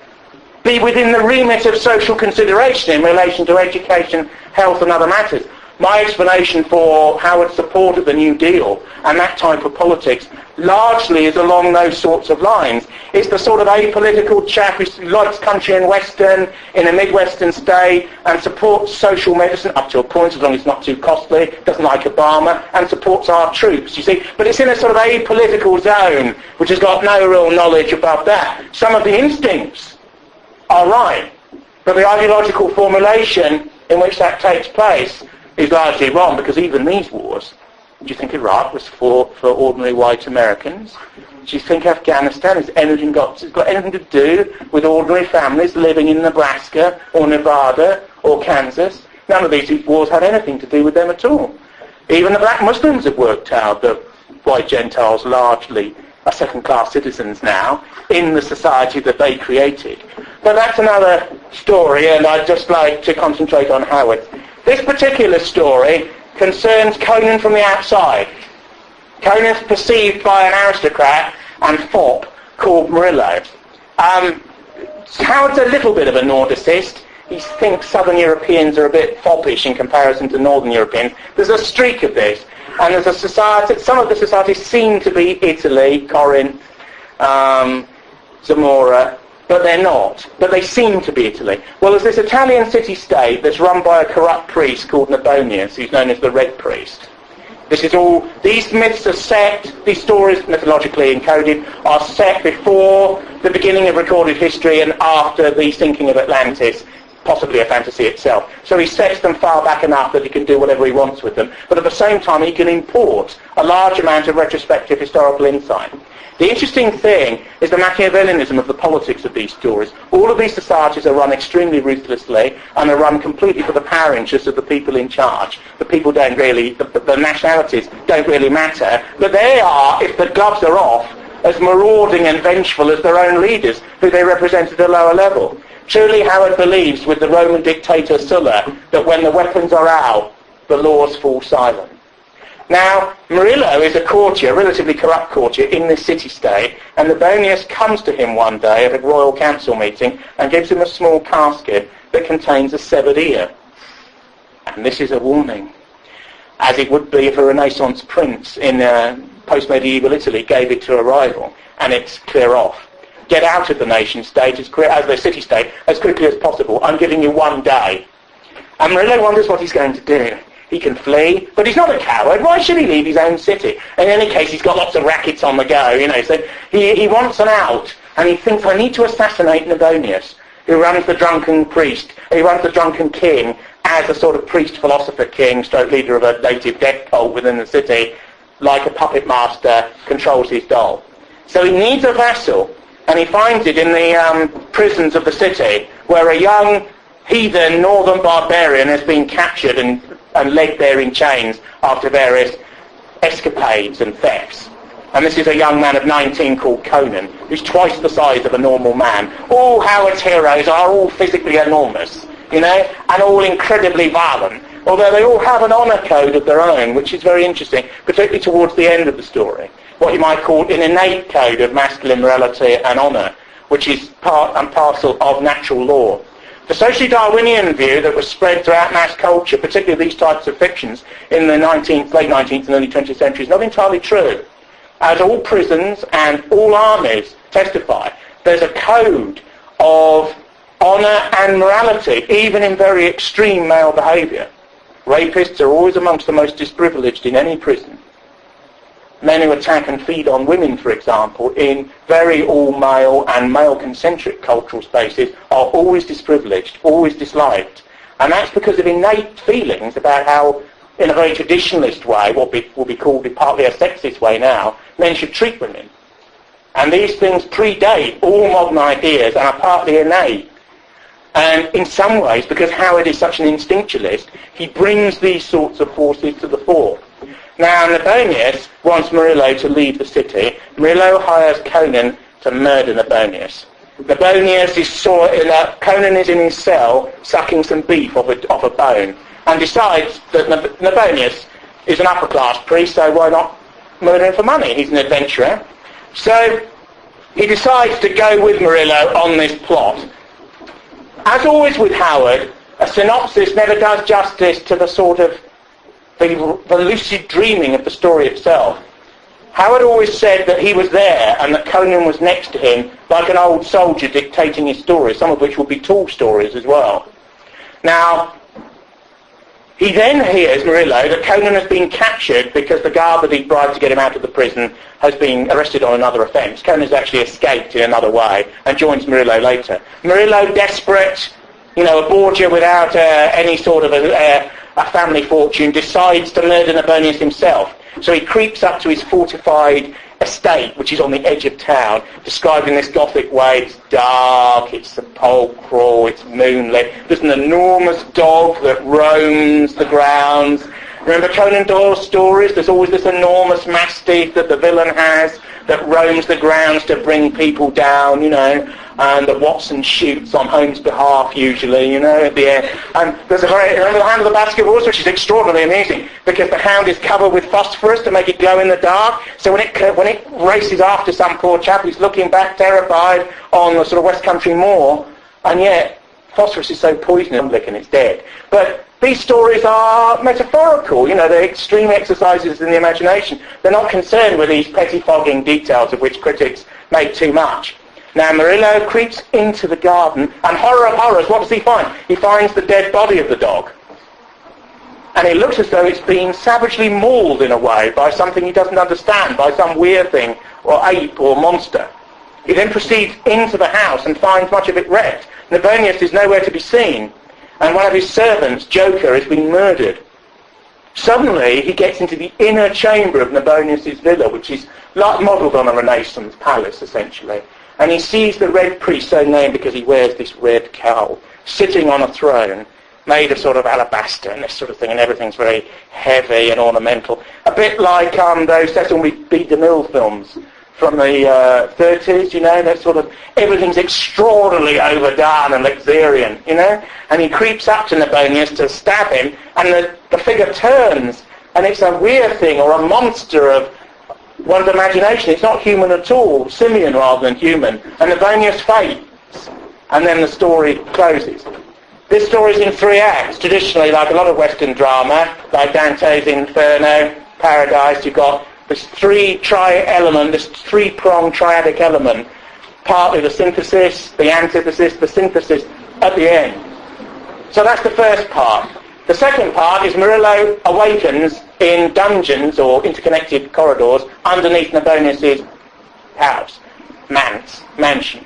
S1: be within the remit of social consideration in relation to education, health and other matters. My explanation for Howard's support of the New Deal and that type of politics largely is along those sorts of lines. It's the sort of apolitical chap who likes country and western in a mid-western state and supports social medicine up to a point, as long as it's not too costly, doesn't like Obama, and supports our troops, you see. But it's in a sort of apolitical zone which has got no real knowledge above that. Some of the instincts are right, but the ideological formulation in which that takes place is largely wrong, because even these wars, do you think Iraq was for ordinary white Americans? Do you think Afghanistan has got anything to do with ordinary families living in Nebraska or Nevada or Kansas? None of these wars had anything to do with them at all. Even the black Muslims have worked out that white Gentiles largely are second-class citizens now in the society that they created. But that's another story, and I'd just like to concentrate on Howard. This particular story concerns Conan from the outside. Conan's perceived by an aristocrat and fop called Murillo. Howard's a little bit of a Nordicist. He thinks Southern Europeans are a bit foppish in comparison to Northern Europeans. There's a streak of this. And there's a society, some of the societies seem to be Italy, Corinth, Zamora, but they're not. But they seem to be Italy. Well, there's this Italian city-state that's run by a corrupt priest called Nabonius, who's known as the Red Priest. These myths are set, these stories mythologically encoded, are set before the beginning of recorded history and after the sinking of Atlantis, possibly a fantasy itself. So he sets them far back enough that he can do whatever he wants with them, but at the same time he can import a large amount of retrospective historical insight. The interesting thing is the Machiavellianism of the politics of these stories. All of these societies are run extremely ruthlessly and are run completely for the power interests of the people in charge. The people don't really, the nationalities don't really matter, but they are, if the gloves are off, as marauding and vengeful as their own leaders, who they represent at a lower level. Truly, Howard believes, with the Roman dictator Sulla, that when the weapons are out, the laws fall silent. Now, Murillo is a courtier, a relatively corrupt courtier in this city-state, and Nabonius comes to him one day at a royal council meeting and gives him a small casket that contains a severed ear. And this is a warning, as it would be if a Renaissance prince in post-medieval Italy gave it to a rival, and it's clear off. Get out of the nation-state, as the city-state, as quickly as possible. I'm giving you one day. And Murillo wonders what he's going to do. He can flee, but he's not a coward. Why should he leave his own city? In any case, he's got lots of rackets on the go, so he wants an out, and he thinks, I need to assassinate Nabonius, who runs the drunken priest, who runs the drunken king as a sort of priest-philosopher-king, stroke leader of a native death cult within the city, like a puppet master, controls his doll. So he needs a vassal, and he finds it in the prisons of the city, where a young heathen northern barbarian has been captured and led there in chains after various escapades and thefts. And this is a young man of 19 called Conan, who's twice the size of a normal man. All Howard's heroes are all physically enormous, and all incredibly violent, although they all have an honour code of their own, which is very interesting, particularly towards the end of the story. What you might call an innate code of masculine morality and honour, which is part and parcel of natural law. The socially Darwinian view that was spread throughout mass culture, particularly these types of fictions in the late 19th and early 20th century, is not entirely true. As all prisons and all armies testify, there's a code of honour and morality, even in very extreme male behaviour. Rapists are always amongst the most disprivileged in any prison. Men who attack and feed on women, for example, in very all-male and male-concentric cultural spaces are always disprivileged, always disliked. And that's because of innate feelings about how, in a very traditionalist way, what will be called partly a sexist way now, men should treat women. And these things predate all modern ideas and are partly innate. And in some ways, because Howard is such an instinctualist, he brings these sorts of forces to the fore. Now, Nabonius wants Murillo to leave the city. Murillo hires Conan to murder Nabonius. Conan is in his cell sucking some beef off a bone and decides that Nabonius is an upper-class priest, so why not murder him for money? He's an adventurer. So he decides to go with Murillo on this plot. As always with Howard, a synopsis never does justice to the sort of the lucid dreaming of the story itself. Howard always said that he was there and that Conan was next to him like an old soldier dictating his stories, some of which will be tall stories as well. Now, he then hears, Murillo, that Conan has been captured because the guard that he bribed to get him out of the prison has been arrested on another offence. Conan's actually escaped in another way and joins Murillo later. Murillo, desperate, a Borgia without any sort of a family fortune, decides to murder Nabonius himself. So he creeps up to his fortified estate, which is on the edge of town, described in this Gothic way. It's dark, it's sepulchral, it's moonlit. There's an enormous dog that roams the grounds. Remember Conan Doyle's stories? There's always this enormous mastiff that the villain has that roams the grounds to bring people down, and that Watson shoots on Holmes' behalf usually, at the end. And there's remember the Hound of the Basket of Wolves, which is extraordinarily amusing, because the hound is covered with phosphorus to make it glow in the dark. So when it races after some poor chap who's looking back terrified on the sort of West Country moor, and yet phosphorus is so poisonous and it's dead. But these stories are metaphorical, they're extreme exercises in the imagination. They're not concerned with these pettifogging details of which critics make too much. Now Murillo creeps into the garden, and horror of horrors, what does he find? He finds the dead body of the dog. And it looks as though it's been savagely mauled in a way by something he doesn't understand, by some weird thing, or ape, or monster. He then proceeds into the house and finds much of it wrecked. Nabonius is nowhere to be seen, and one of his servants, Joker, has been murdered. Suddenly, he gets into the inner chamber of Nabonius' villa, which is modelled on a Renaissance palace, essentially. And he sees the red priest, so named because he wears this red cowl, sitting on a throne made of sort of alabaster and this sort of thing, and everything's very heavy and ornamental. A bit like those Cecil B. DeMille films from the 30s, that sort of, everything's extraordinarily overdone and luxuriant, And he creeps up to Nabonius to stab him, and the figure turns and it's a weird thing or a monster of one's imagination. It's not human at all, simian rather than human. And Nabonius fades, and then the story closes. This story is in 3 acts, traditionally like a lot of Western drama, like Dante's Inferno, Paradise. You've got this three-pronged triadic element, partly the synthesis, the antithesis, the synthesis at the end. So that's the first part. The second part is Murillo awakens in dungeons or interconnected corridors underneath Nabonius' house, mansion.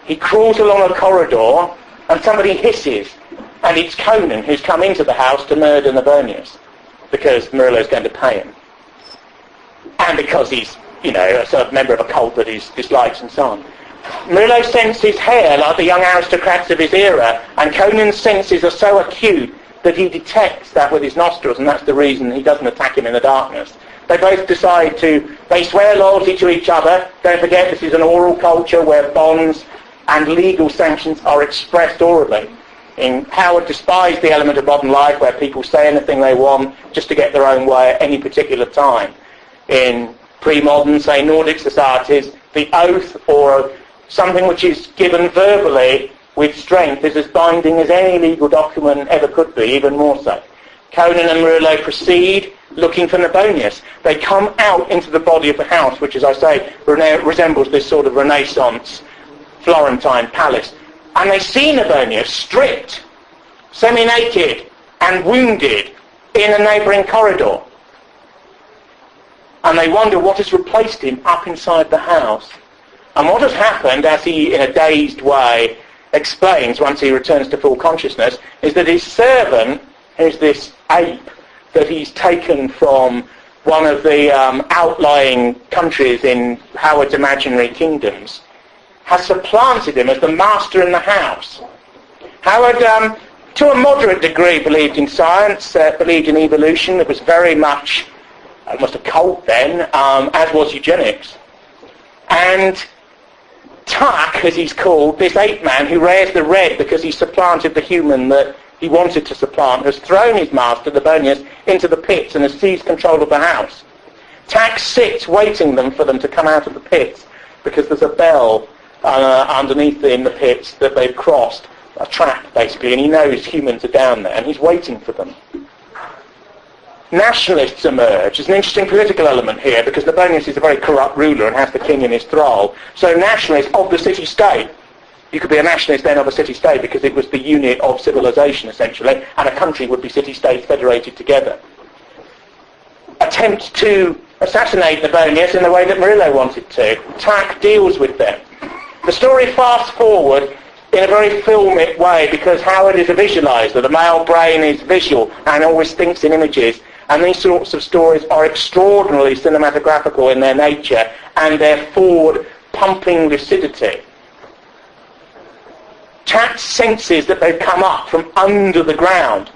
S1: He crawls along a corridor and somebody hisses, and it's Conan who's come into the house to murder Nabonius because Murillo's going to pay him. And because he's, a sort of member of a cult that he dislikes and so on. Murillo scents his hair like the young aristocrats of his era, and Conan's senses are so acute that he detects that with his nostrils, and that's the reason he doesn't attack him in the darkness. They both decide they swear loyalty to each other. Don't forget, this is an oral culture where bonds and legal sanctions are expressed orally. Howard despised the element of modern life where people say anything they want just to get their own way at any particular time. In pre-modern, say, Nordic societies, the oath or something which is given verbally with strength is as binding as any legal document ever could be, even more so. Conan and Murillo proceed looking for Nabonius. They come out into the body of the house, which, as I say, resembles this sort of Renaissance Florentine palace. And they see Nabonius stripped, semi-naked and wounded in a neighbouring corridor. And they wonder what has replaced him up inside the house. And what has happened, as he, in a dazed way, explains once he returns to full consciousness, is that his servant, who's this ape that he's taken from one of the outlying countries in Howard's imaginary kingdoms, has supplanted him as the master in the house. Howard, to a moderate degree, believed in science, believed in evolution. It was very much almost a cult then, as was eugenics. And Tuck, as he's called, this ape man who wears the red because he supplanted the human that he wanted to supplant, has thrown his master, Nabonius, into the pits and has seized control of the house. Tuck sits waiting for them to come out of the pits because there's a bell underneath in the pits that they've crossed, a trap basically, and he knows humans are down there and he's waiting for them. Nationalists emerge. There's an interesting political element here because Nabonius is a very corrupt ruler and has the king in his thrall. So nationalists of the city-state. You could be a nationalist then of a city-state because it was the unit of civilization essentially, and a country would be city-states federated together. Attempt to assassinate Nabonius in the way that Murillo wanted to. Tuck deals with them. The story fast forward in a very filmic way because Howard is a visualizer. The male brain is visual and always thinks in images. And these sorts of stories are extraordinarily cinematographical in their nature and their forward-pumping lucidity. Tuck senses that they've come up from under the ground.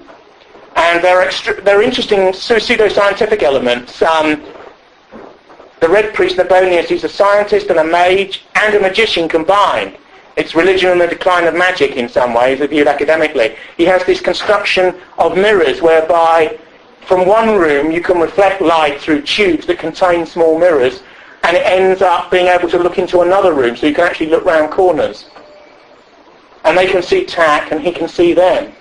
S1: And there are interesting pseudo-scientific elements. The Red Priest Nabonius is a scientist and a mage and a magician combined. It's religion and the decline of magic in some ways, viewed academically. He has this construction of mirrors whereby from one room you can reflect light through tubes that contain small mirrors, and it ends up being able to look into another room so you can actually look round corners. And they can see Tuck and he can see them.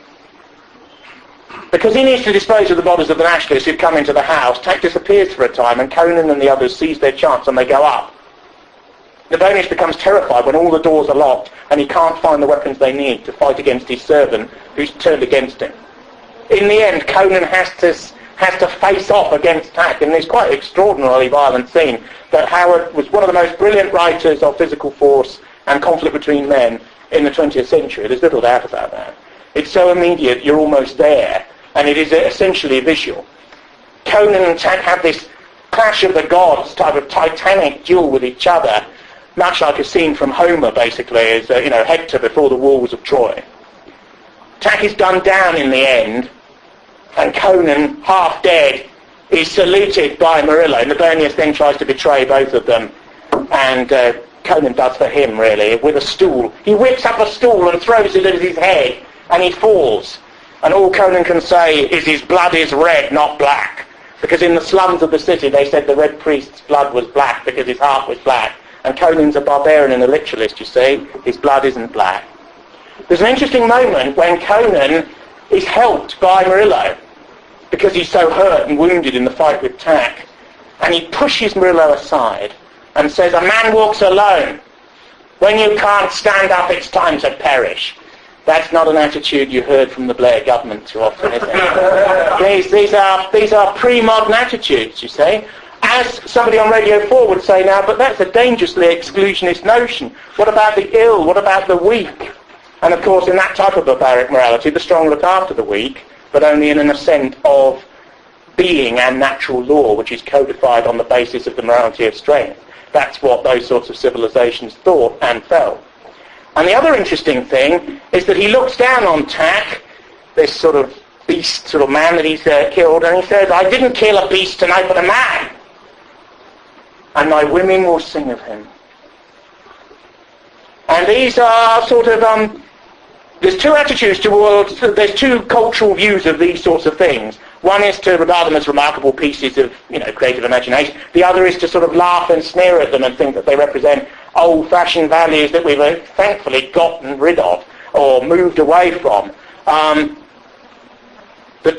S1: Because he needs to dispose of the bodies of the nationalists who've come into the house, Tuck disappears for a time and Conan and the others seize their chance and they go up. Nabonius becomes terrified when all the doors are locked and he can't find the weapons they need to fight against his servant who's turned against him. In the end, Conan has to face off against Tuck in this quite extraordinarily violent scene that Howard was one of the most brilliant writers of physical force and conflict between men in the 20th century. There's little doubt about that. It's so immediate, you're almost there, and it is essentially visual. Conan and Tuck have this clash of the gods type of titanic duel with each other, much like a scene from Homer, basically, as Hector before the walls of Troy. Tuck is gunned down in the end, and Conan, half dead, is saluted by Murillo. Nabonius then tries to betray both of them, and Conan does for him, really, with a stool. He whips up a stool and throws it at his head, and he falls. And all Conan can say is his blood is red, not black. Because in the slums of the city they said the red priest's blood was black because his heart was black. And Conan's a barbarian and a literalist, you see. His blood isn't black. There's an interesting moment when Conan is helped by Murillo because he's so hurt and wounded in the fight with Tak. And he pushes Murillo aside and says, a man walks alone. When you can't stand up, it's time to perish. That's not an attitude you heard from the Blair government too often, is it? These are pre-modern attitudes, you see. As somebody on Radio 4 would say now, but that's a dangerously exclusionist notion. What about the ill? What about the weak? And of course, in that type of barbaric morality, the strong look after the weak, but only in an ascent of being and natural law, which is codified on the basis of the morality of strength. That's what those sorts of civilizations thought and felt. And the other interesting thing is that he looks down on Tak, this sort of beast sort of man that he's killed, and he says, I didn't kill a beast tonight, but a man. And my women will sing of him. And these are sort of, there's two attitudes towards, there's two cultural views of these sorts of things. One is to regard them as remarkable pieces of, creative imagination. The other is to sort of laugh and sneer at them and think that they represent old-fashioned values that we've thankfully gotten rid of or moved away from. The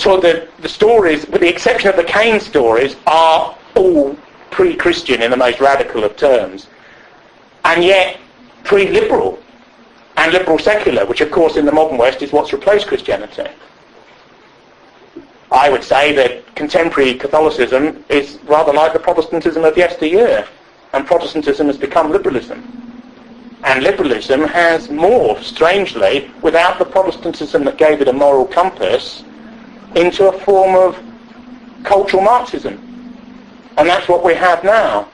S1: stories, with the exception of the Cain stories, are all pre-Christian in the most radical of terms, and yet pre-liberal and liberal secular, which of course in the modern West is what's replaced Christianity. I would say that contemporary Catholicism is rather like the Protestantism of yesteryear, and Protestantism has become liberalism. And liberalism has morphed, strangely, without the Protestantism that gave it a moral compass, into a form of cultural Marxism. And that's what we have now.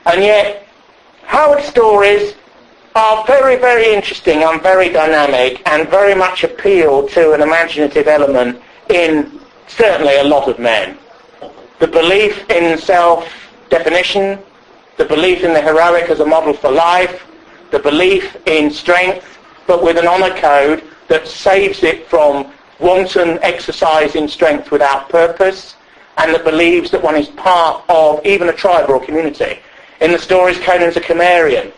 S1: And yet, Howard's stories are very, very interesting and very dynamic and very much appeal to an imaginative element in certainly a lot of men. The belief in self-definition, the belief in the heroic as a model for life, the belief in strength, but with an honour code that saves it from wanton exercise in strength without purpose, and that believes that one is part of even a tribe or a community. In the stories, Conan's a Cimmerian.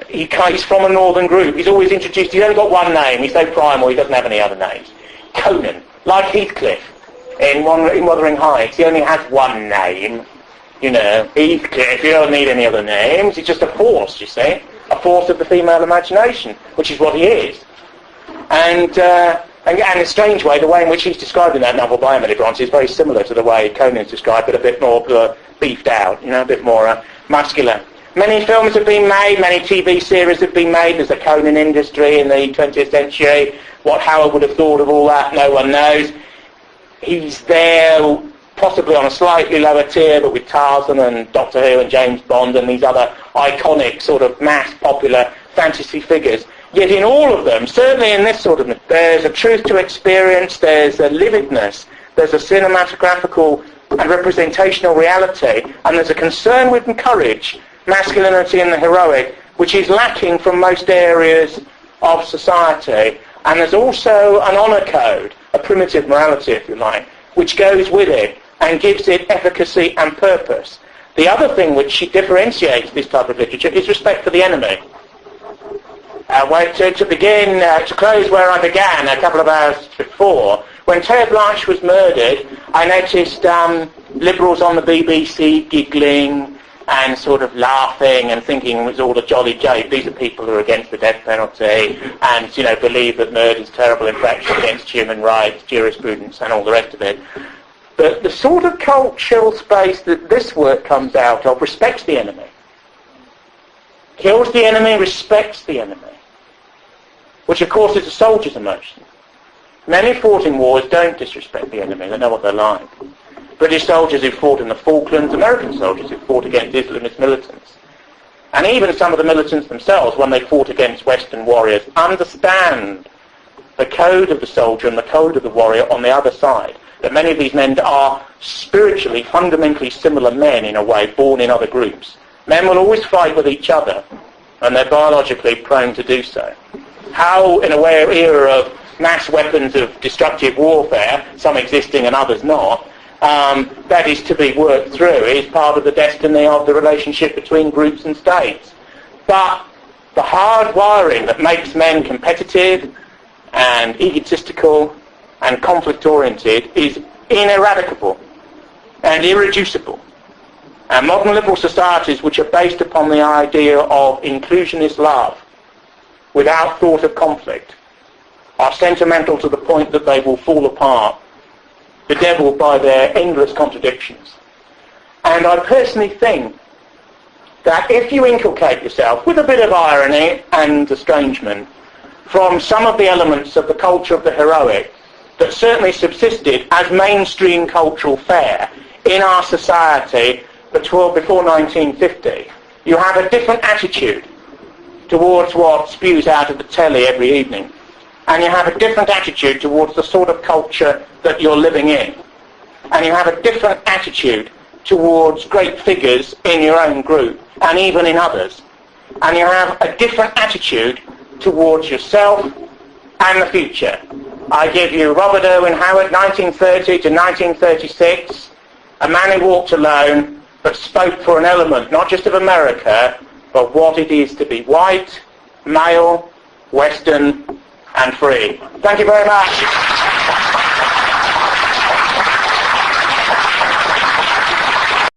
S1: He's from a northern group. He's always introduced, he's only got one name, he's so primal, he doesn't have any other names. Conan, like Heathcliff in Wuthering Heights, he only has one name. Heathcliff, you don't need any other names. He's just a force, you see. A force of the female imagination, which is what he is. And in a strange way, the way in which he's described in that novel by Emily Bronte is very similar to the way Conan's described, but a bit more beefed out, a bit more muscular. Many films have been made, many TV series have been made. There's a Conan industry in the 20th century. What Howard would have thought of all that, no one knows. He's there possibly on a slightly lower tier, but with Tarzan and Doctor Who and James Bond and these other iconic sort of mass popular fantasy figures. Yet in all of them, certainly in this sort of, there's a truth to experience, there's a lividness, there's a cinematographical and representational reality, and there's a concern with courage, masculinity and the heroic, which is lacking from most areas of society. And there's also an honour code, a primitive morality, if you like, which goes with it and gives it efficacy and purpose. The other thing which differentiates this type of literature is respect for the enemy. To close where I began a couple of hours before, when Taya Blanche was murdered, I noticed liberals on the BBC giggling and sort of laughing and thinking it was all a jolly joke. These are people who are against the death penalty and, believe that murder is a terrible infraction against human rights, jurisprudence and all the rest of it. But the sort of cultural space that this work comes out of respects the enemy. Kills the enemy, respects the enemy. Which of course is a soldier's emotion. Men who fought in wars don't disrespect the enemy, they know what they're like. British soldiers who fought in the Falklands, American soldiers who fought against Islamist militants. And even some of the militants themselves, when they fought against Western warriors, understand the code of the soldier and the code of the warrior on the other side. That many of these men are spiritually, fundamentally similar men in a way, born in other groups. Men will always fight with each other, and they're biologically prone to do so. How, in a way, an era of mass weapons of destructive warfare, some existing and others not, that is to be worked through, is part of the destiny of the relationship between groups and states. But the hard wiring that makes men competitive and egotistical and conflict-oriented is ineradicable and irreducible. And modern liberal societies, which are based upon the idea of inclusionist love without thought of conflict, are sentimental to the point that they will fall apart, bedeviled by their endless contradictions. And I personally think that if you inculcate yourself with a bit of irony and estrangement from some of the elements of the culture of the heroic that certainly subsisted as mainstream cultural fare in our society before 1950, you have a different attitude towards what spews out of the telly every evening. And you have a different attitude towards the sort of culture that you're living in. And you have a different attitude towards great figures in your own group and even in others. And you have a different attitude towards yourself and the future. I give you Robert Irwin Howard, 1930 to 1936, a man who walked alone but spoke for an element, not just of America, but what it is to be white, male, Western, and free. Thank you very much.